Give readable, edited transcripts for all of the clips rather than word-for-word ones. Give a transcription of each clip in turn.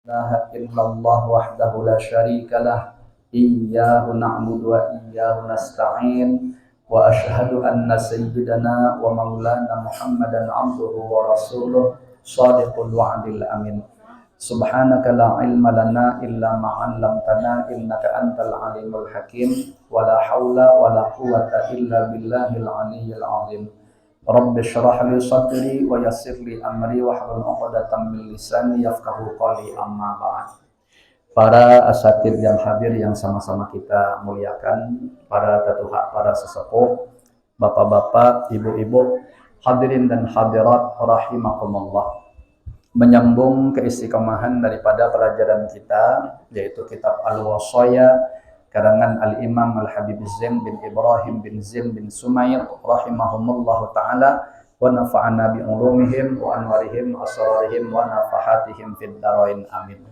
ilaha illallah wahdahu la syarika lah iyyahu na'budu wa iyyahu nasta'in wa asyhadu anna sayyidana wa maulana Muhammadan abduhu wa rasuluh shadiqul wa'dil amin. Subhanaka la ilma lana illa ma 'allamtana innaka antal alimul hakim wa la haula wa la quwwata illa billahil aliyyil azim. Rabbi syrah li sadri wa yassir li amri wahlul 'uqdatam min lisani yafqahu qawli, amma ba'd. Para asatidz yang hadir yang sama-sama kita muliakan, para tetuha, para sesepuh, bapak-bapak, ibu-ibu, hadirin dan hadirat rahimakumullah. Menyambung keistiqomahan daripada pelajaran kita, yaitu kitab Al-Wasaya karangan Al-Imam Al-Habib Zain bin Ibrahim bin Zain bin Sumair rahimahumullahu ta'ala wa nafa'ana bi ulumihim wa anwarihim asrarihim wa nafahatihim fid dharain amin.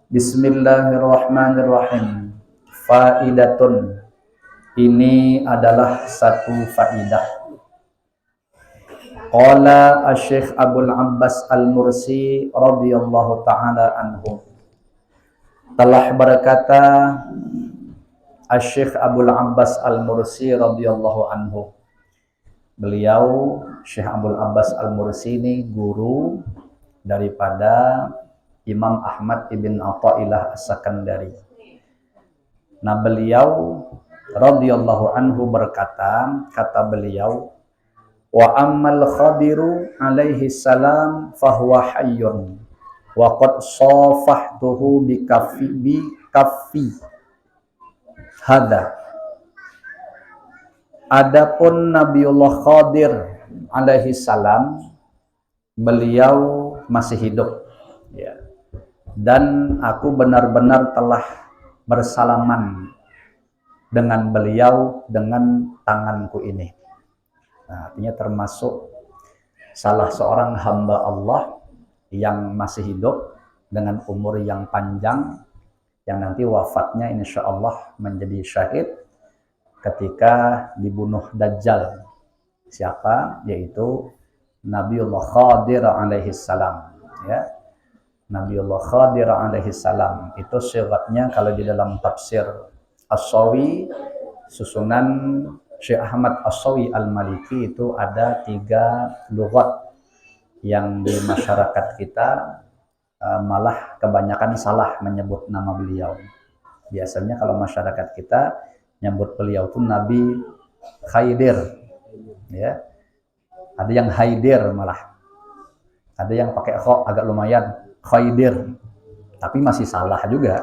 Bismillahirrahmanirrahim. Faidatun, ini adalah satu faidah. Qala Asy-Syaikh Abdul Abbas Al-Mursi radhiyallahu ta'ala anhu. Telah berkata Asy-Syaikh Abdul Abbas Al-Mursi radhiyallahu anhu. Beliau Syekh Abdul Abbas Al-Mursi ini guru daripada Imam Ahmad ibn Athaillah As-Sakandari. Nah, beliau radhiyallahu anhu berkata, kata beliau, wa ammal Khadiru alaihi salam fahuwa hayyun wa qad safahtuhu bi kaffi hada. Adapun Nabiullah Khadir alaihi salam, beliau masih hidup, ya. Dan aku benar-benar telah bersalaman dengan beliau dengan tanganku ini. Nah, artinya termasuk salah seorang hamba Allah yang masih hidup dengan umur yang panjang, yang nanti wafatnya insya Allah menjadi syahid ketika dibunuh Dajjal. Siapa? Yaitu Nabiullah Khadir alaihi salam, ya. Nabiullah Khadir alaihi salam itu syiratnya kalau di dalam tafsir As-Sawi susunan Syekh Ahmad As-Sawi Al-Maliki itu ada 3 lughat yang di masyarakat kita malah kebanyakan salah menyebut nama beliau. Biasanya kalau masyarakat kita nyebut beliau itu Nabi Khaidir, ya. Ada yang Haidir malah. Ada yang pakai kha agak lumayan, Khaidir. Tapi masih salah juga.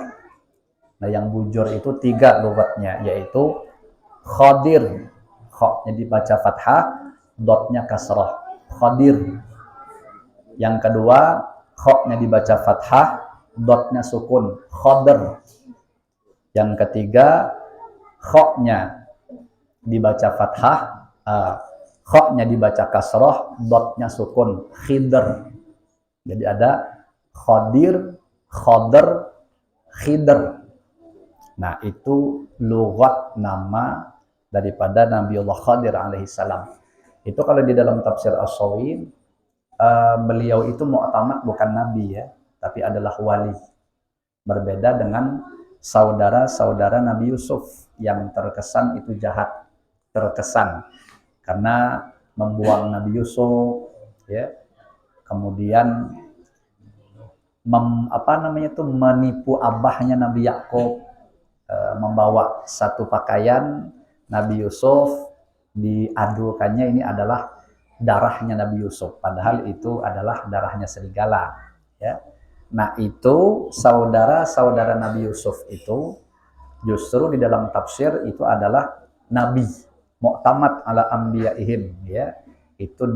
Nah, yang bujur itu 3 lughatnya, yaitu Khadir, kha-nya dibaca fathah, dotnya kasrah, Khadir. Yang kedua, kha-nya dibaca fathah, dotnya sukun, Khadr. Yang ketiga, kha-nya dibaca fathah, kha-nya dibaca kasrah, dotnya sukun, Khidr. Jadi ada Khadir, Khadr, Khidr. Nah, itu lughat nama daripada Nabiullah Khadir alaihi salam. Itu kalau di dalam tafsir As-Sawi, beliau itu mu'tamad bukan nabi, ya, tapi adalah wali. Berbeda dengan saudara-saudara Nabi Yusuf yang terkesan itu jahat, terkesan karena membuang Nabi Yusuf, ya. Kemudian menipu abahnya Nabi Yakub, membawa satu pakaian Nabi Yusuf, diadukannya ini adalah darahnya Nabi Yusuf, padahal itu adalah darahnya serigala, ya. Nah, itu saudara-saudara Nabi Yusuf itu justru di dalam tafsir itu adalah nabi, mu'tamad ala anbiya'ihim, ya. Itu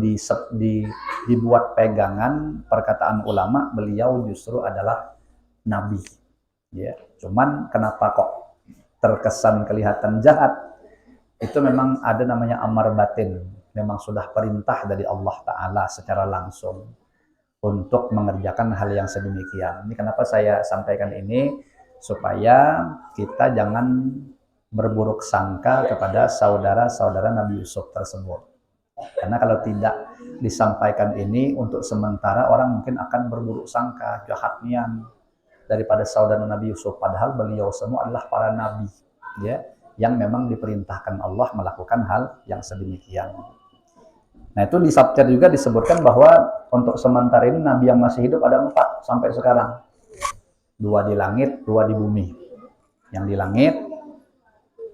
dibuat pegangan perkataan ulama, beliau justru adalah nabi, ya. Cuman kenapa kok terkesan kelihatan jahat? Itu memang ada namanya amar batin, memang sudah perintah dari Allah Ta'ala secara langsung untuk mengerjakan hal yang sedemikian. Ini kenapa saya sampaikan ini, supaya kita jangan berburuk sangka kepada saudara-saudara Nabi Yusuf tersebut. Karena kalau tidak disampaikan ini untuk sementara orang mungkin akan berburuk sangka, jahat niat daripada saudara Nabi Yusuf, padahal beliau semua adalah para nabi, ya, yang memang diperintahkan Allah melakukan hal yang sedemikian. Nah, itu di chapter juga disebutkan bahwa untuk sementara ini nabi yang masih hidup ada 4 sampai sekarang. 2 di langit, 2 di bumi. Yang di langit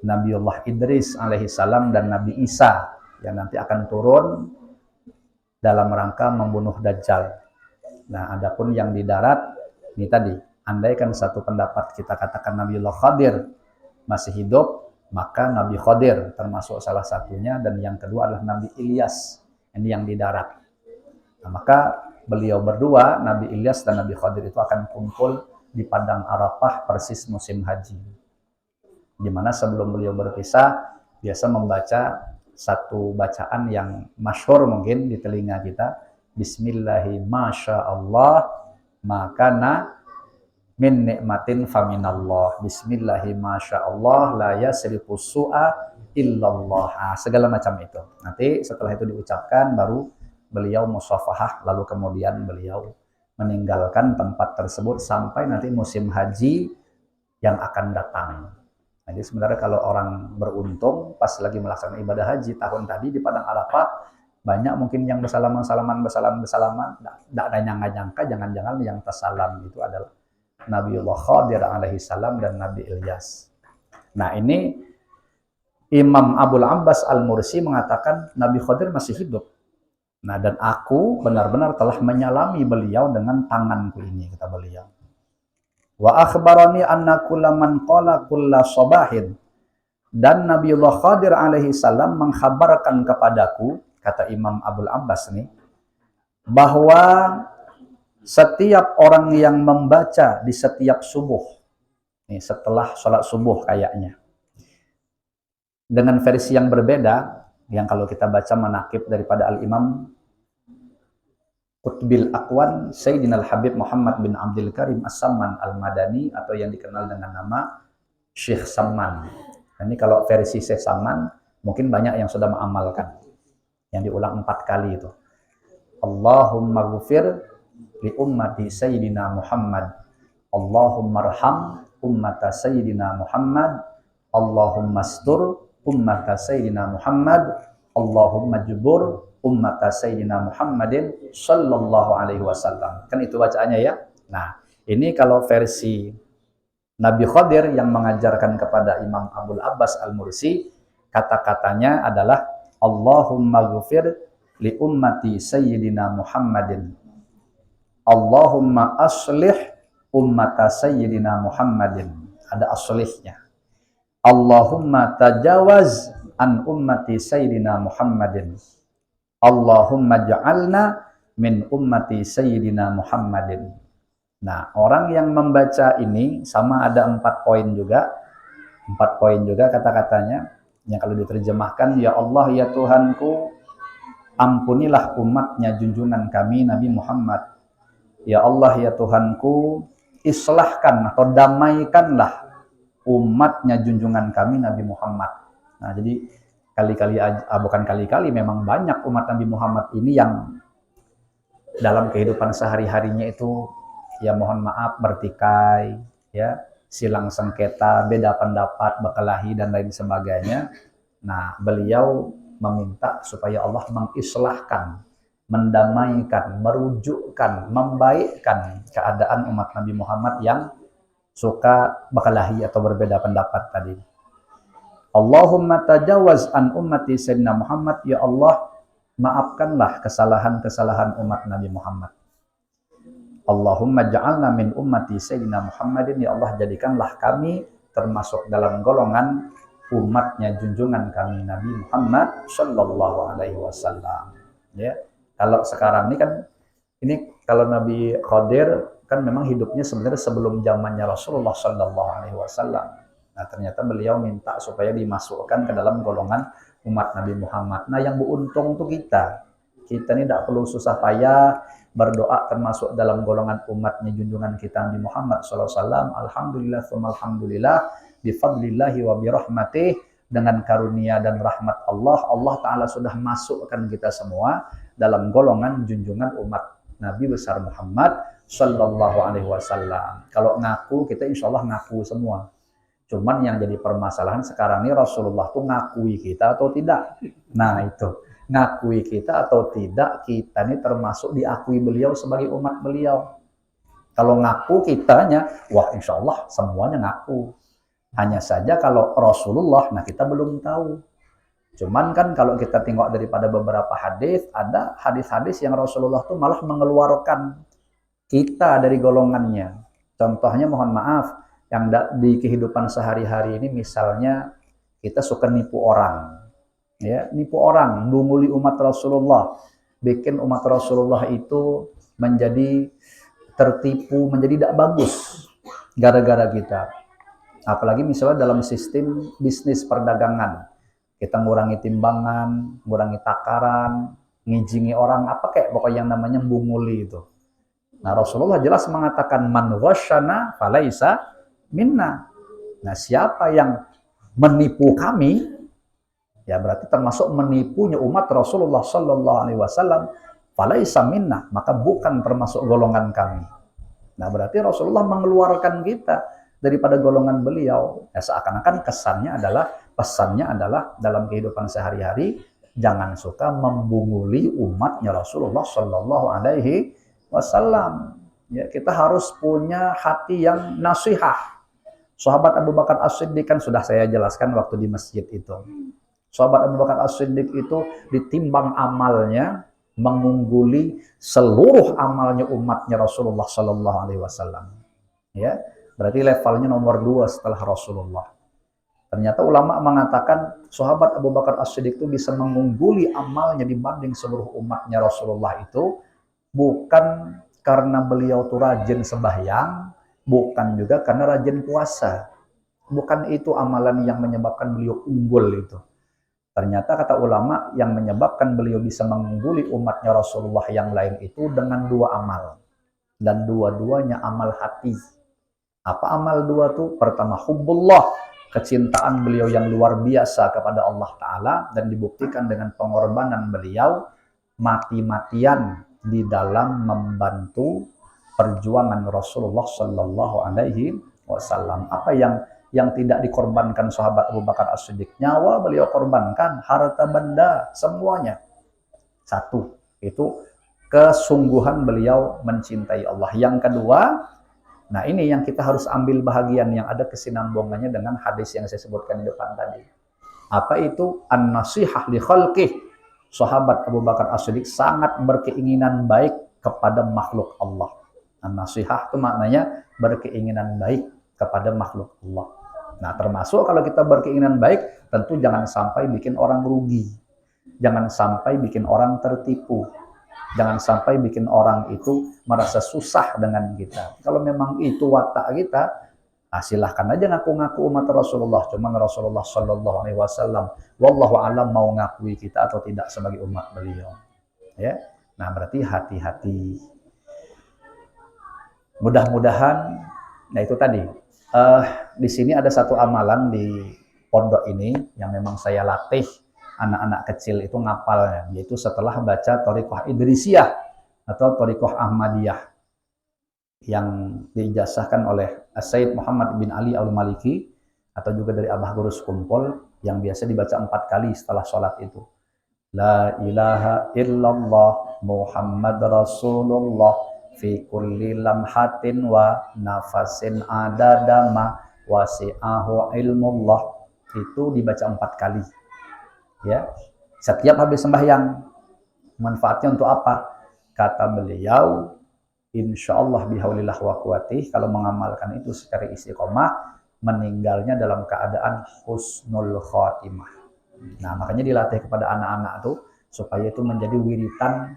Nabiullah Idris alaihissalam dan Nabi Isa yang nanti akan turun dalam rangka membunuh Dajjal. Nah, adapun yang di darat ini tadi, andaikan satu pendapat kita katakan Nabiullah Khadir masih hidup, maka Nabi Khadir termasuk salah satunya, dan yang kedua adalah Nabi Ilyas, ini yang di darat. Nah, maka beliau berdua, Nabi Ilyas dan Nabi Khadir itu akan kumpul di Padang Arafah persis musim haji. Di mana sebelum beliau berpisah, biasa membaca satu bacaan yang masyhur mungkin di telinga kita, Bismillahi masyaallah makana min nikmatin faminallah. Bismillahi masyaallah la yasrifu su'a illallah. Segala macam itu. Nanti setelah itu diucapkan baru beliau musafahah, lalu kemudian beliau meninggalkan tempat tersebut sampai nanti musim haji yang akan datang. Jadi sebenarnya kalau orang beruntung pas lagi melaksanakan ibadah haji tahun tadi di Padang Arafah, banyak mungkin yang bersalaman-salaman, tidak ada nyangka-nyangka, jangan-jangan yang tersalam itu adalah Nabiullah Khadir alaihi salam dan Nabi Ilyas. Nah, ini Imam Abul Abbas Al-Mursi mengatakan Nabi Khadir masih hidup. Nah, dan aku benar-benar telah menyalami beliau dengan tanganku ini, kata beliau. Wa akhbarani anna kullaman qala kulla sabahin, dan Nabiullah Khadir alaihi salam mengkhabarkan kepadaku, kata Imam Abul Abbas nih, bahwa setiap orang yang membaca di setiap subuh, nih setelah sholat subuh kayaknya, dengan versi yang berbeda, yang kalau kita baca manaqib daripada Al-Imam Qutbil Aqwan Sayyidina Al-Habib Muhammad bin Abdul Karim As-Samman Al-Madani, atau yang dikenal dengan nama Syekh Samman. Ini kalau versi Syekh Samman mungkin banyak yang sudah mengamalkan, yang diulang 4 kali itu. Allahumma ghufir li ummati Sayyidina Muhammad, Allahumma arham ummata Sayyidina Muhammad, Allahumma astur ummata Sayyidina Muhammad, Allahumma jubur ummata Sayyidina Muhammadin sallallahu alaihi wasallam. Kan itu bacaannya ya. Nah, ini kalau versi Nabi Khadir yang mengajarkan kepada Imam Abul Abbas Al-Mursi, kata-katanya adalah Allahumma ghufir li ummati Sayyidina Muhammadin, Allahumma aslih ummata Sayyidina Muhammadin. Ada aslihnya. Allahumma tajawaz an ummati Sayyidina Muhammadin, Allahumma ja'alna min ummati Sayyidina Muhammadin. Nah, orang yang membaca ini sama ada 4 poin juga. 4 poin juga kata-katanya. Yang kalau diterjemahkan, ya Allah ya Tuhanku, ampunilah umatnya junjungan kami Nabi Muhammad. Ya Allah ya Tuhanku, islahkan atau damaikanlah umatnya junjungan kami Nabi Muhammad. Nah, jadi bukan kali-kali, memang banyak umat Nabi Muhammad ini yang dalam kehidupan sehari-harinya itu ya mohon maaf bertikai, ya, silang sengketa, beda pendapat, berkelahi dan lain sebagainya. Nah, beliau meminta supaya Allah mengislahkan, mendamaikan, merujukkan, membaikkan keadaan umat Nabi Muhammad yang suka berkelahi atau berbeda pendapat tadi. Allahumma tajawaz an ummati Sayyidina Muhammad, ya Allah maafkanlah kesalahan-kesalahan umat Nabi Muhammad. Allahumma ja'alna min ummati Sayyidina Muhammadin, ya Allah jadikanlah kami termasuk dalam golongan umatnya junjungan kami Nabi Muhammad sallallahu alaihi wasallam. Ya, kalau sekarang ini kan, ini kalau Nabi Khadir kan memang hidupnya sebenarnya sebelum zamannya Rasulullah sallallahu alaihi wasallam. Nah, ternyata beliau minta supaya dimasukkan ke dalam golongan umat Nabi Muhammad. Nah, yang beruntung itu kita. Kita ini tidak perlu susah payah berdoa termasuk dalam golongan umatnya junjungan kita Nabi Muhammad SAW. Alhamdulillah, alhamdulillah, bifadlillahi wa birahmatih, dengan karunia dan rahmat Allah, Allah Ta'ala sudah masukkan kita semua dalam golongan junjungan umat Nabi besar Muhammad Sallallahu Alaihi Wasallam. Kalau ngaku, kita insya Allah ngaku semua. Cuman yang jadi permasalahan sekarang ini, Rasulullah tuh ngakui kita atau tidak. Nah itu, ngakui kita atau tidak, kita ini termasuk diakui beliau sebagai umat beliau. Kalau ngaku kitanya, wah insya Allah semuanya ngaku. Hanya saja kalau Rasulullah, nah kita belum tahu. Cuman kan kalau kita tengok daripada beberapa hadis, ada hadis-hadis yang Rasulullah tuh malah mengeluarkan kita dari golongannya. Contohnya mohon maaf, yang di kehidupan sehari-hari ini misalnya kita suka nipu orang. Ya, nipu orang, bunguli umat Rasulullah, bikin umat Rasulullah itu menjadi tertipu, menjadi tidak bagus gara-gara kita. Apalagi misalnya dalam sistem bisnis perdagangan, kita ngurangi timbangan, ngurangi takaran, ngijingi orang, apa kayak pokoknya yang namanya bunguli itu. Nah Rasulullah jelas mengatakan man ghasyana falaisa minna. Nah siapa yang menipu kami, ya berarti termasuk menipunya umat Rasulullah Sallallahu Alaihi Wasallam, falaisa minna, maka bukan termasuk golongan kami. Nah berarti Rasulullah mengeluarkan kita daripada golongan beliau. Ya, seakan-akan kesannya adalah, pesannya adalah dalam kehidupan sehari-hari jangan suka membunguli umatnya Rasulullah Sallallahu Alaihi Wasallam. Ya, kita harus punya hati yang nasihah. Sahabat Abu Bakar As-Siddiq kan sudah saya jelaskan waktu di masjid itu. Sahabat Abu Bakar As-Siddiq itu ditimbang amalnya mengungguli seluruh amalnya umatnya Rasulullah Sallallahu Alaihi Wasallam. Ya, berarti levelnya nomor 2 setelah Rasulullah. Ternyata ulama mengatakan sahabat Abu Bakar As-Siddiq itu bisa mengungguli amalnya dibanding seluruh umatnya Rasulullah itu bukan karena beliau tuh rajin sembahyang, bukan juga karena rajin puasa. Bukan itu amalan yang menyebabkan beliau unggul itu. Ternyata kata ulama yang menyebabkan beliau bisa mengungguli umatnya Rasulullah yang lain itu dengan 2 amal. Dan dua-duanya amal hati. Apa amal 2 tuh? Pertama, hubbullah, kecintaan beliau yang luar biasa kepada Allah Ta'ala, dan dibuktikan dengan pengorbanan beliau mati-matian di dalam membantu perjuangan Rasulullah Sallallahu Alaihi Wasallam. Apa yang tidak dikorbankan sahabat Abu Bakar As-Siddiq? Nyawa beliau korbankan, harta benda, semuanya. 1, itu kesungguhan beliau mencintai Allah. Yang kedua, nah ini yang kita harus ambil bahagian yang ada kesinambungannya dengan hadis yang saya sebutkan di depan tadi. Apa itu? An-nasihah li khalqih. Sahabat Abu Bakar As-Siddiq sangat berkeinginan baik kepada makhluk Allah. An-nasihah itu maknanya berkeinginan baik kepada makhluk Allah. Nah termasuk kalau kita berkeinginan baik, tentu jangan sampai bikin orang rugi. Jangan sampai bikin orang tertipu. Jangan sampai bikin orang itu merasa susah dengan kita. Kalau memang itu watak kita, silahkan aja ngaku-ngaku umat Rasulullah. Cuman Rasulullah Sallallahu Alaihi Wasallam, wallahu alam mau ngakui kita atau tidak sebagai umat beliau. Ya, nah berarti hati-hati. Mudah-mudahan, nah itu tadi. Di sini ada satu amalan di pondok ini yang memang saya latih anak-anak kecil itu ngapalnya, yaitu setelah baca Thariqah Idrisiyah atau Thariqah Ahmadiyah yang diijazahkan oleh Sayyid Muhammad bin Ali Al-Maliki atau juga dari Abah Guru Sekumpul yang biasa dibaca 4 kali setelah sholat itu. La ilaha illallah Muhammad Rasulullah fi kulli lamhatin wa nafasin adadama wasi'ahu ilmullah. Itu dibaca 4 kali. Ya, setiap habis sembahyang. Manfaatnya untuk apa? Kata beliau, insya Allah bihaulillah wa quwatih, kalau mengamalkan itu secara istiqomah, meninggalnya dalam keadaan husnul khotimah. Nah, makanya dilatih kepada anak-anak tuh supaya itu menjadi wiritan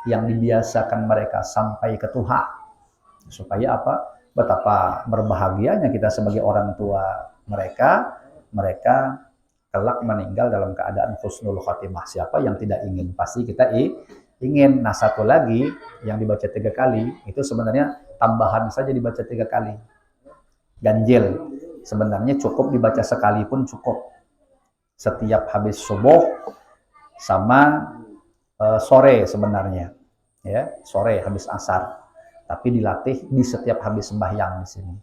yang dibiasakan mereka sampai ke Tuhan. Supaya apa? Betapa berbahagianya kita sebagai orang tua mereka kelak meninggal dalam keadaan husnul khotimah. Siapa yang tidak ingin? Pasti kita ingin. Nah, satu lagi yang dibaca 3 kali, itu sebenarnya tambahan saja dibaca 3 kali. Ganjil. Sebenarnya cukup dibaca sekali pun cukup. Setiap habis subuh sama sore sebenarnya, ya sore habis asar, tapi dilatih di setiap habis sembahyang di sini.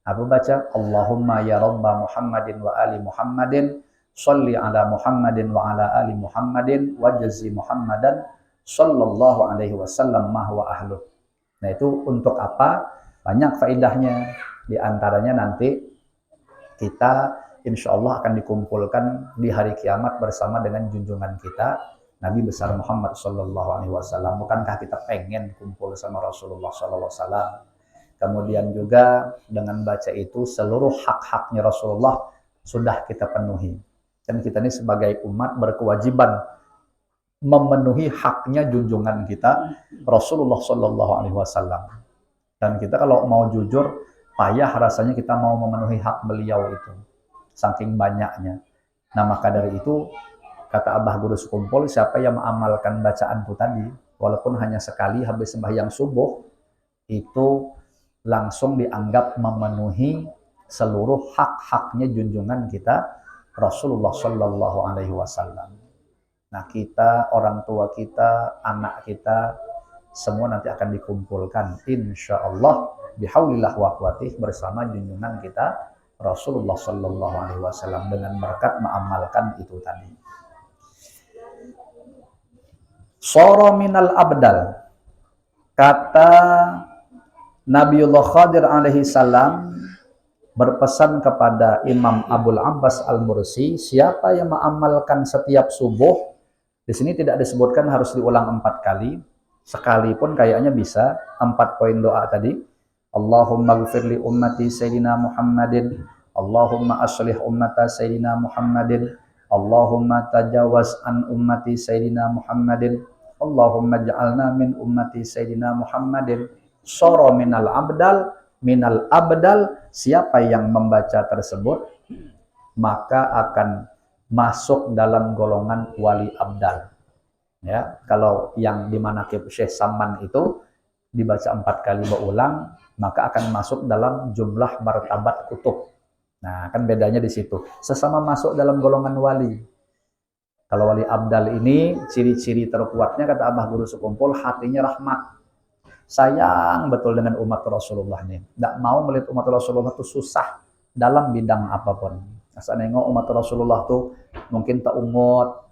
Aku baca Allahumma ya Rabba Muhammadin wa ali Muhammadin sholli ala Muhammadin wa ala ali Muhammadin wa jazi Muhammadan sallallahu alaihi wasallam ma huwa ahlu. Nah itu untuk apa? Banyak faedahnya. Di antaranya nanti kita insya Allah akan dikumpulkan di hari kiamat bersama dengan junjungan kita Nabi besar Muhammad sallallahu alaihi wasallam. Bukankah kita pengen kumpul sama Rasulullah sallallahu alaihi wasallam? Kemudian juga dengan baca itu seluruh hak-haknya Rasulullah sudah kita penuhi. Dan kita ini sebagai umat berkewajiban memenuhi haknya junjungan kita Rasulullah sallallahu alaihi wasallam. Dan kita kalau mau jujur, payah rasanya kita mau memenuhi hak beliau itu. Saking banyaknya. Nah maka dari itu, kata Abah Guru Sekumpul, siapa yang mengamalkan bacaan itu tadi, walaupun hanya sekali habis sembahyang subuh, itu langsung dianggap memenuhi seluruh hak-haknya junjungan kita Rasulullah Shallallahu Alaihi Wasallam. Nah kita, orang tua kita, anak kita, semua nanti akan dikumpulkan, insya Allah bihaulillah wa quwwatih bersama junjungan kita Rasulullah Shallallahu Alaihi Wasallam dengan berkat mengamalkan itu tadi. Soro minal abdal, kata Nabiullah Khadir alaihi salam berpesan kepada Imam Abul Abbas Al-Mursi, siapa yang mengamalkan setiap subuh, di sini tidak disebutkan harus diulang 4 kali, sekali pun kayaknya bisa. 4 poin doa tadi, Allahumma gfirli ummati Sayyidina Muhammadin, Allahumma aslih ummata Sayyidina Muhammadin, Allahumma tajawaz an ummati Sayyidina Muhammadin, Allahumma ja'alna min ummati Sayyidina Muhammadin. Soro minal abdal, siapa yang membaca tersebut maka akan masuk dalam golongan wali abdal. Ya, kalau yang di manaqib Syekh Saman itu dibaca 4 kali berulang, maka akan masuk dalam jumlah martabat kutub. Nah, kan bedanya di situ. Sesama masuk dalam golongan wali. Kalau wali abdal ini ciri-ciri terkuatnya kata Abah Guru Sekumpul, hatinya rahmat. Sayang betul dengan umat Rasulullah ini. Tidak mau melihat umat Rasulullah itu susah dalam bidang apapun. Asal nengok umat Rasulullah tuh mungkin tak umut,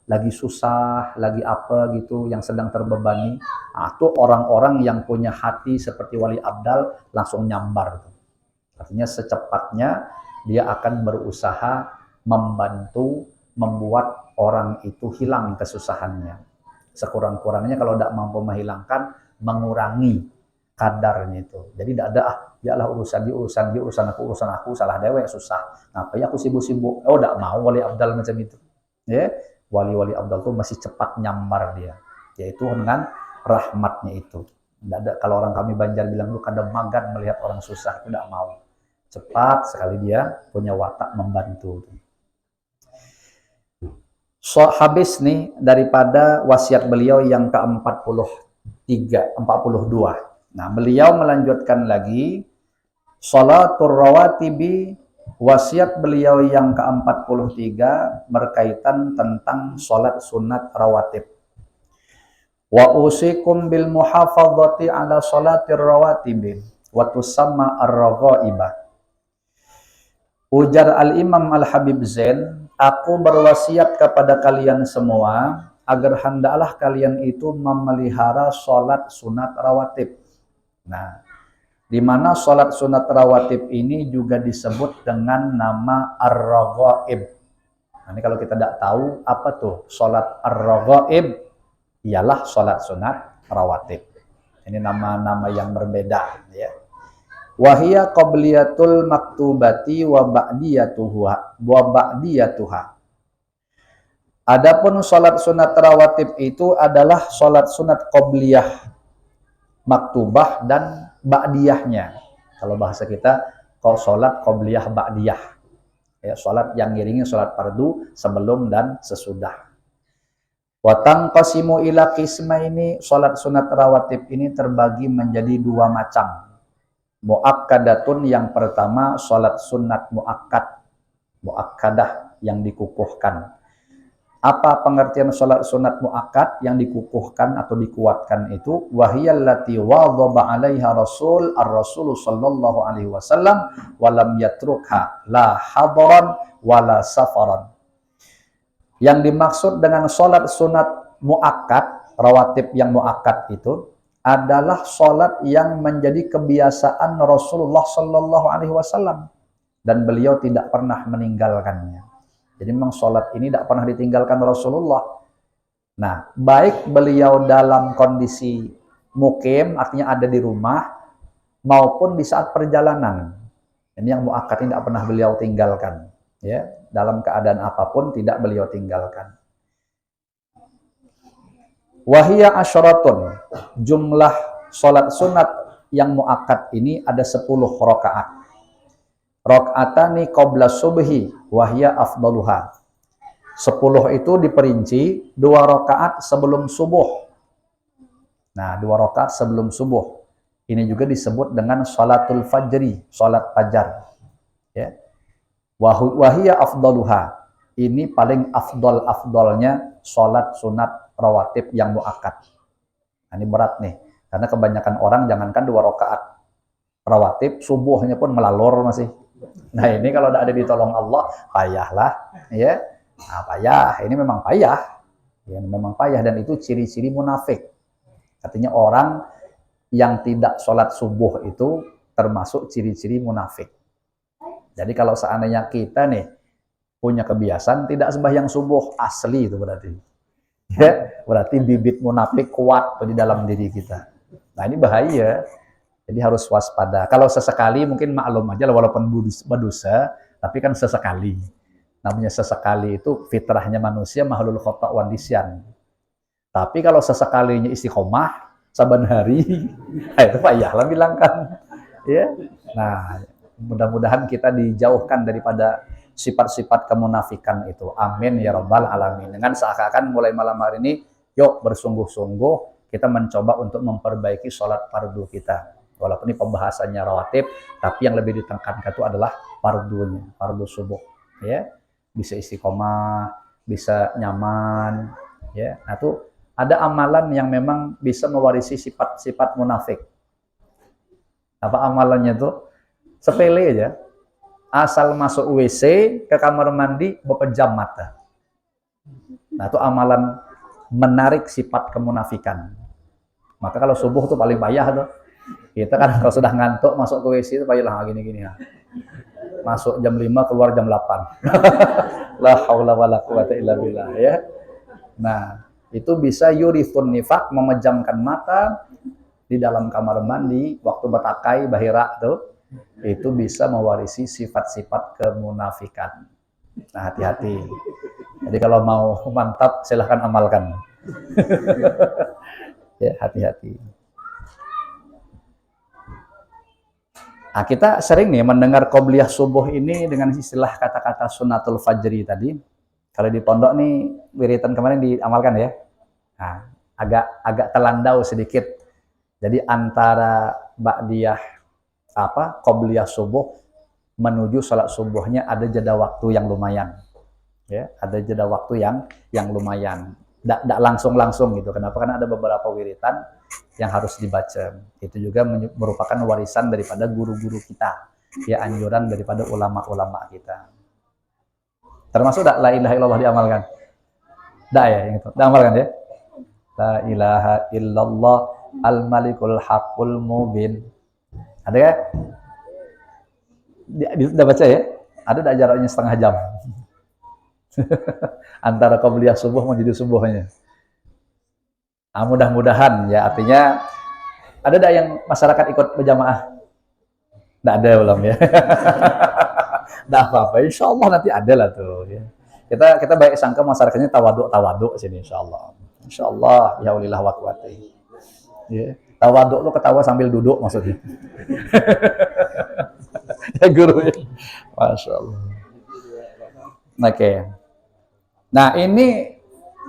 lagi susah, lagi apa gitu, yang sedang terbebani. Nah, tuh orang-orang yang punya hati seperti wali abdal langsung nyambar. Artinya secepatnya dia akan berusaha membantu, membuat orang itu hilang kesusahannya. Sekurang-kurangnya kalau tidak mampu menghilangkan, mengurangi kadarnya itu. Jadi tidak ada, biarlah urusan dia, urusan aku, salah dewek, susah. Ngapain aku sibuk-sibuk? Oh, tidak mau wali abdal macam itu. Ya, wali-wali abdal itu masih cepat nyambar dia. Yaitu dengan rahmatnya itu. Tidak ada, kalau orang kami Banjar bilang lu kadang magan melihat orang susah, tidak mau. Cepat sekali dia punya watak membantu. So, habis nih daripada wasiat beliau yang ke-42. Nah, beliau melanjutkan lagi sholatur rawatibi, wasiat beliau yang ke-43 berkaitan tentang sholat sunat rawatib. Wa usikum bil muhafadzati ala sholatir rawatibi wa tusamma ar-raghaibah. Ujar Al-Imam Al-Habib Zain, aku berwasiat kepada kalian semua agar hendaklah kalian itu memelihara sholat sunat rawatib. Nah, di mana sholat sunat rawatib ini juga disebut dengan nama ar-raghaib. Nah, ini kalau kita tidak tahu apa tuh sholat ar-raghaib, ialah sholat sunat rawatib. Ini nama-nama yang berbeda, ya. Wahia qabliyatul maktubati wa ba'diyatuha. Adapun salat sunat rawatib itu adalah salat sunat qabliyah maktubah dan ba'diyahnya. Kalau bahasa kita, kalau salat qabliyah ba'diyah. Ya, salat yang ngiringi salat fardu sebelum dan sesudah. Wa tanqasimu ila qismaini, salat sunat rawatib ini terbagi menjadi 2 macam. Muakkadatun, yang pertama salat sunat muakkadah yang dikukuhkan. Apa pengertian sholat sunat muakkad yang dikukuhkan atau dikuatkan itu? Wahiyallati wadhaba 'alaiha ar-rasul sallallahu alaihi wasallam wa lam yatrukha la hadaran wala safaran. Yang dimaksud dengan sholat sunat muakkad, rawatib yang muakkad itu adalah sholat yang menjadi kebiasaan Rasulullah sallallahu alaihi wasallam dan beliau tidak pernah meninggalkannya. Jadi memang sholat ini tidak pernah ditinggalkan Rasulullah. Nah, baik beliau dalam kondisi mukim, artinya ada di rumah, maupun di saat perjalanan. Ini yang muakkad ini tidak pernah beliau tinggalkan. Ya, dalam keadaan apapun tidak beliau tinggalkan. Wahiyya asyaratun, jumlah sholat sunat yang muakkad ini ada 10 rakaat. Rakaatani qabla subhi wahiyya afdaluha. 10 itu diperinci 2 rakaat sebelum subuh. Nah, 2 rakaat sebelum subuh. Ini juga disebut dengan sholatul fajri, sholat fajar. Ya. Wahiyya afdaluha. Ini paling afdolnya sholat sunat rawatib yang muakkad. Nah, ini berat nih, karena kebanyakan orang jangankan 2 rakaat rawatib, subuhnya pun melalur masih. Nah, ini kalau tidak ada ditolong Allah, payahlah, ya. Nah, payah, ini memang payah. Ya, memang payah, dan itu ciri-ciri munafik. Artinya orang yang tidak sholat subuh itu termasuk ciri-ciri munafik. Jadi kalau seandainya kita nih punya kebiasaan tidak sembahyang subuh, asli itu berarti. Ya, berarti bibit munafik kuat di dalam diri kita. Nah, ini bahaya. Jadi harus waspada. Kalau sesekali mungkin maklum aja walaupun berdosa, tapi kan sesekali. Namanya sesekali itu fitrahnya manusia mahlul khata' wan nisyan. Tapi kalau sesekalinya istiqomah saban hari, itu payahlah bilangkan. Ya. Nah, mudah-mudahan kita dijauhkan daripada sifat-sifat kemunafikan itu. Amin ya rabbal alamin. Dengan seakan-akan mulai malam hari ini, yuk bersungguh-sungguh kita mencoba untuk memperbaiki sholat fardu kita. Walaupun ini pembahasannya rawatib, tapi yang lebih ditekankan itu adalah fardunya, fardu subuh. Ya, bisa istiqomah, bisa nyaman. Ya, nah itu ada amalan yang memang bisa mewarisi sifat-sifat munafik. Apa amalannya itu? Sepele aja. Asal masuk WC, ke kamar mandi, berpejam mata. Nah, itu amalan menarik sifat kemunafikan. Maka kalau subuh itu paling payah tuh. Kita kan kalau sudah ngantuk masuk ke WC itu payahlah gini-gini ya. Masuk jam 5, keluar jam 8. La haula wala quwata illa billah ya. Nah, itu bisa yurithun nifaq, memejamkan mata di dalam kamar mandi waktu batakai bahira tuh. Itu bisa mewarisi sifat-sifat kemunafikan. Nah, hati-hati. Jadi kalau mau mantap silahkan amalkan. Ya, hati-hati. Nah, kita sering nih mendengar qobliyah subuh ini dengan istilah kata-kata sunatul fajri tadi. Kalau di pondok nih wiritan kemarin diamalkan ya. Nah, agak telandau sedikit. Jadi antara ba'diyah qobliyah subuh menuju salat subuhnya ada jeda waktu yang lumayan. Ya, ada jeda waktu yang lumayan. Tidak langsung gitu. Kenapa? Karena ada beberapa wiritan yang harus dibaca. Itu juga merupakan warisan daripada guru-guru kita. Ya, anjuran daripada ulama-ulama kita. Termasuk la ilaha illallah diamalkan. Dah ya, yang itu. Diamalkan ya. La ilaha illallah al-malikul haqqul mubin. Ada ya? Sudah baca ya? Ada tak jaraknya setengah jam? Antara qobliyah subuh menjadi subuhnya. Nah, mudah-mudahan ya, artinya ada tak yang masyarakat ikut berjamaah? Tidak ada belum ya? Tidak apa-apa, insya Allah nanti ada lah tuh. Ya. Kita baik sangka masyarakatnya tawaduk sini, insya Allah. Insya Allah, ya ulillah wa quwwati. Ya. Tawaduk lo ketawa sambil duduk maksudnya. Ya guru ya. Masya Allah. Oke. Nah, ini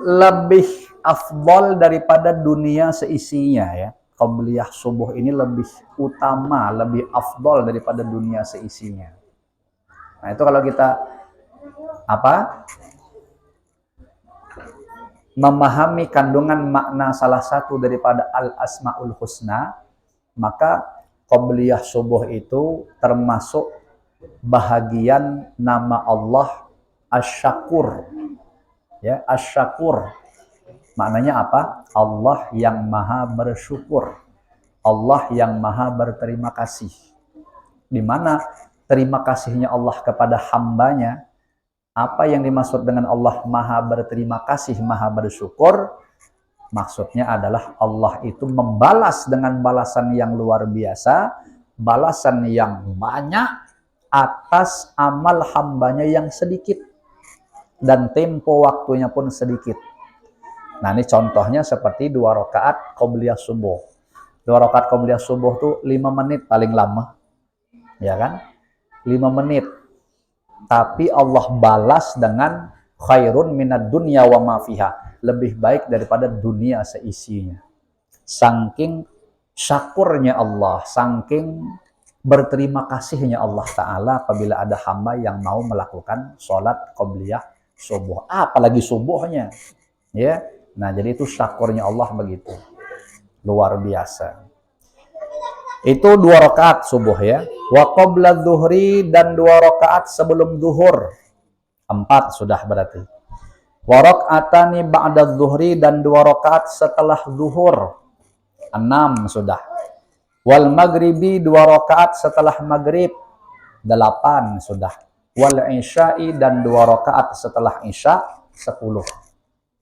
lebih afdol daripada dunia seisinya ya. Qobliyah subuh ini lebih utama, lebih afdol daripada dunia seisinya. Nah, itu kalau kita memahami kandungan makna salah satu daripada al-asmaul husna, maka qobliyah subuh itu termasuk bahagian nama Allah Asy-Syakur. Ya, Asy-Syakur. Maknanya apa? Allah yang maha bersyukur. Allah yang maha berterima kasih. Di mana terima kasihnya Allah kepada hambanya, apa yang dimaksud dengan Allah maha berterima kasih, maha bersyukur, maksudnya adalah Allah itu membalas dengan balasan yang luar biasa, balasan yang banyak atas amal hambanya yang sedikit. Dan tempo waktunya pun sedikit. Nah, ini contohnya seperti 2 rakaat qobliyah subuh. 2 rakaat qobliyah subuh tuh 5 menit paling lama. Ya kan? 5 menit. Tapi Allah balas dengan khairun minad dunya wa ma fiha. Lebih baik daripada dunia seisinya. Saking syakurnya Allah, saking berterima kasihnya Allah Ta'ala apabila ada hamba yang mau melakukan sholat qobliyah subuh. Apalagi subuhnya. Ya. Nah, jadi itu syakurnya Allah begitu. Luar biasa. Itu 2 rakaat subuh ya. Wa qabla dzuhri, dan 2 rakaat sebelum zuhur. 4 sudah berarti. Wa raka'atani ba'da dzuhri, dan 2 rakaat setelah zuhur. 6 sudah. Wal maghribi, 2 rakaat setelah maghrib. 8 sudah. Wal isya'i, dan 2 rakaat setelah isya. 10.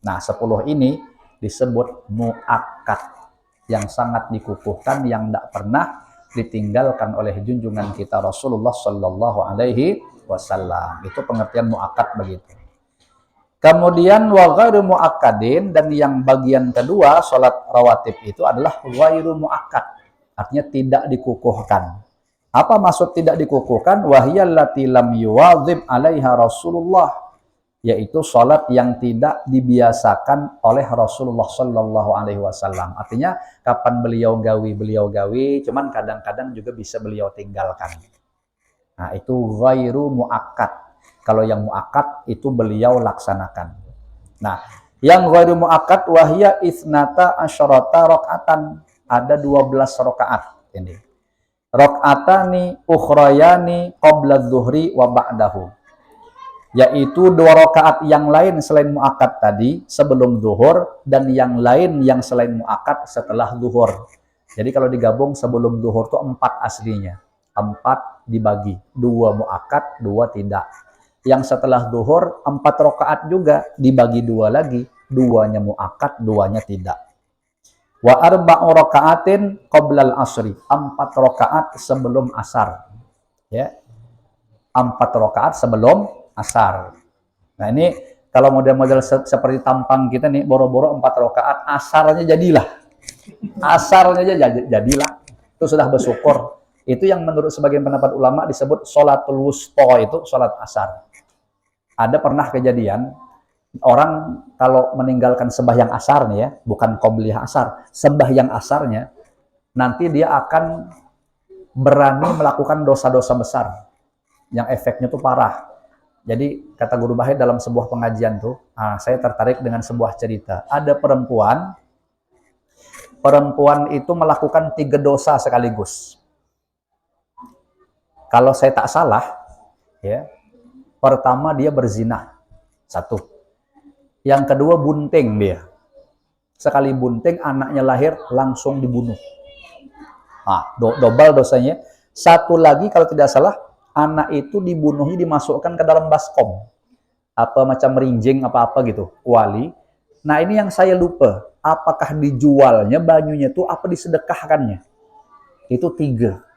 Nah, 10 ini disebut muakkad, yang sangat dikukuhkan, yang tidak pernah ditinggalkan oleh junjungan kita Rasulullah Shallallahu Alaihi Wasallam. Itu pengertian muakkad begitu. Kemudian wa ghairu muakkadin, dan yang bagian kedua sholat rawatib itu adalah ghairu muakkad, artinya tidak dikukuhkan. Apa maksud tidak dikukuhkan? Wahiyal lati lam yuwadzib 'alaiha Rasulullah, yaitu sholat yang tidak dibiasakan oleh Rasulullah Shallallahu Alaihi Wasallam. Artinya kapan beliau gawi, cuman kadang-kadang juga bisa beliau tinggalkan. Nah, itu ghairu muakkad. Kalau yang muakkad itu beliau laksanakan. Nah, yang ghairu muakkad wahya isnata asyarata rakaatan, ada 12 rakaat ini. Rakaatani ukhrayani qabla dzuhri wa ba'dahu, yaitu 2 rakaat yang lain selain muakkad tadi sebelum zuhur, dan yang lain yang selain muakkad setelah zuhur. Jadi kalau digabung sebelum zuhur itu 4 aslinya. 4 dibagi, 2 muakkad, 2 tidak. Yang setelah zuhur 4 rakaat juga dibagi 2 lagi, 2-nya muakkad, 2-nya tidak. Wa arba'u raka'atin qoblal asri, 4 rakaat sebelum asar. Ya. 4 rakaat sebelum asar. Nah, ini kalau model-model seperti tampang kita nih, boro-boro 4 rakaat, asarnya jadilah. Asarnya jadilah. Itu sudah bersyukur. Itu yang menurut sebagian pendapat ulama disebut sholatul wusta, itu sholat asar. Ada pernah kejadian, orang kalau meninggalkan sembahyang asar nih ya, bukan qobliyah asar, sembahyang asarnya, nanti dia akan berani melakukan dosa-dosa besar yang efeknya tuh parah. Jadi kata Guru Bahid dalam sebuah pengajian tuh, saya tertarik dengan sebuah cerita. Ada perempuan itu melakukan 3 dosa sekaligus. Kalau saya tak salah, ya, pertama dia berzina, 1. Yang kedua bunting dia. Sekali bunting anaknya lahir langsung dibunuh. Double dosanya. 1 lagi kalau tidak salah, anak itu dibunuhnya dimasukkan ke dalam baskom. Apa macam rinjing apa-apa gitu, kuali. Nah, ini yang saya lupa. Apakah dijualnya banyunya itu apa disedekahkannya? Itu 3.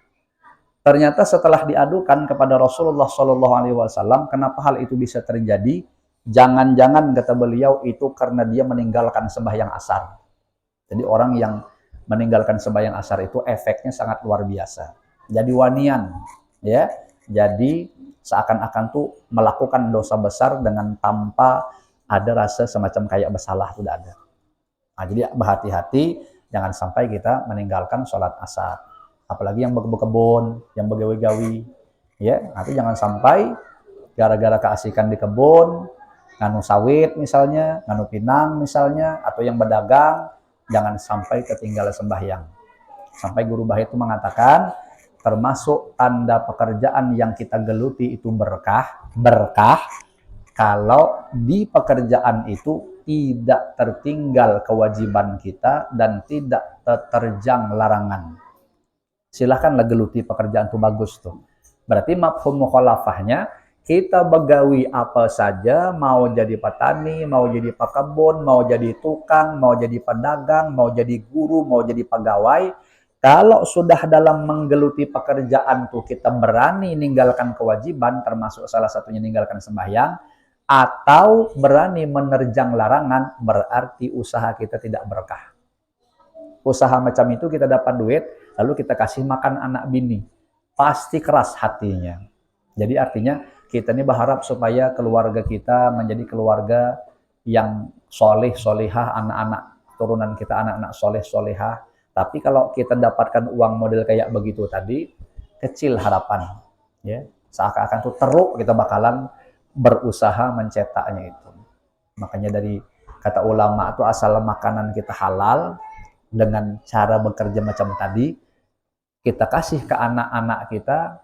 Ternyata setelah diadukan kepada Rasulullah Shallallahu Alaihi Wasallam, kenapa hal itu bisa terjadi? Jangan-jangan kata beliau itu karena dia meninggalkan sembahyang asar. Jadi orang yang meninggalkan sembahyang asar itu efeknya sangat luar biasa. Jadi wanian, ya. Jadi seakan-akan tuh melakukan dosa besar dengan tanpa ada rasa semacam kayak bersalah, tidak ada. Nah, jadi berhati-hati jangan sampai kita meninggalkan sholat asar. Apalagi yang berkebun, yang begawi-gawi, ya. Nanti jangan sampai gara-gara keasikan di kebun, nganu sawit misalnya, nganu pinang misalnya, atau yang berdagang, jangan sampai ketinggalan sembahyang. Sampai guru Bah itu mengatakan, termasuk tanda pekerjaan yang kita geluti itu berkah kalau di pekerjaan itu tidak tertinggal kewajiban kita dan tidak terterjang larangan. Silahkanlah geluti pekerjaan itu bagus tuh. Berarti mafhum mukhalafahnya, kita begawi apa saja, mau jadi petani, mau jadi pekebun, mau jadi tukang, mau jadi pedagang, mau jadi guru, mau jadi pegawai, kalau sudah dalam menggeluti pekerjaan tuh kita berani ninggalkan kewajiban, termasuk salah satunya ninggalkan sembahyang, atau berani menerjang larangan, berarti usaha kita tidak berkah. Usaha macam itu kita dapat duit, lalu kita kasih makan anak bini, pasti keras hatinya. Jadi artinya kita ini berharap supaya keluarga kita menjadi keluarga yang soleh, solehah, anak-anak turunan kita anak-anak soleh, solehah. Tapi kalau kita dapatkan uang model kayak begitu tadi, kecil harapan, ya. Seakan-akan tuh teruk kita bakalan berusaha mencetaknya itu. Makanya dari kata ulama itu asal makanan kita halal dengan cara bekerja macam tadi, kita kasih ke anak-anak kita,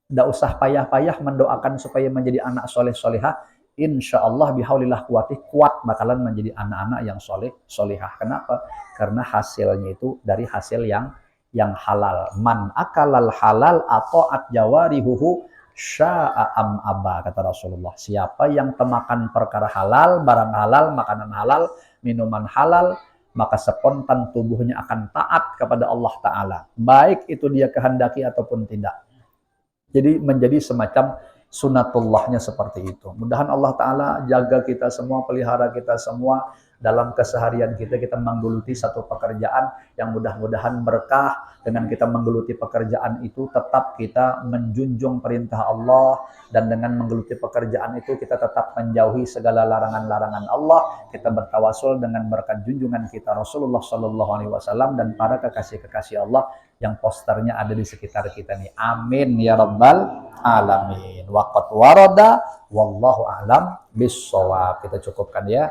tidak usah payah-payah mendoakan supaya menjadi anak soleh solehah. Insya Allah bihaulillah kuat bakalan menjadi anak-anak yang soleh solehah. Kenapa? Karena hasilnya itu dari hasil yang halal. Man akalal halal ata'at jawarihuhu sya'am aba, kata Rasulullah. Siapa yang temakan perkara halal, barang halal, makanan halal, minuman halal, maka spontan tubuhnya akan taat kepada Allah Ta'ala. Baik itu dia kehendaki ataupun tidak. Jadi menjadi semacam sunatullahnya seperti itu. Mudahan Allah Ta'ala jaga kita semua, pelihara kita semua, dalam keseharian kita menggeluti satu pekerjaan yang mudah-mudahan berkah. Dengan kita menggeluti pekerjaan itu tetap kita menjunjung perintah Allah, dan dengan menggeluti pekerjaan itu kita tetap menjauhi segala larangan-larangan Allah. Kita bertawasul dengan berkat junjungan kita Rasulullah Shallallahu Alaihi Wasallam dan para kekasih-kekasih Allah yang posternya ada di sekitar kita nih. Amin ya rabbal alamin. Waqat warada wallahu a'lam bissawab. Kita cukupkan ya.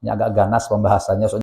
Ini agak ganas pembahasannya.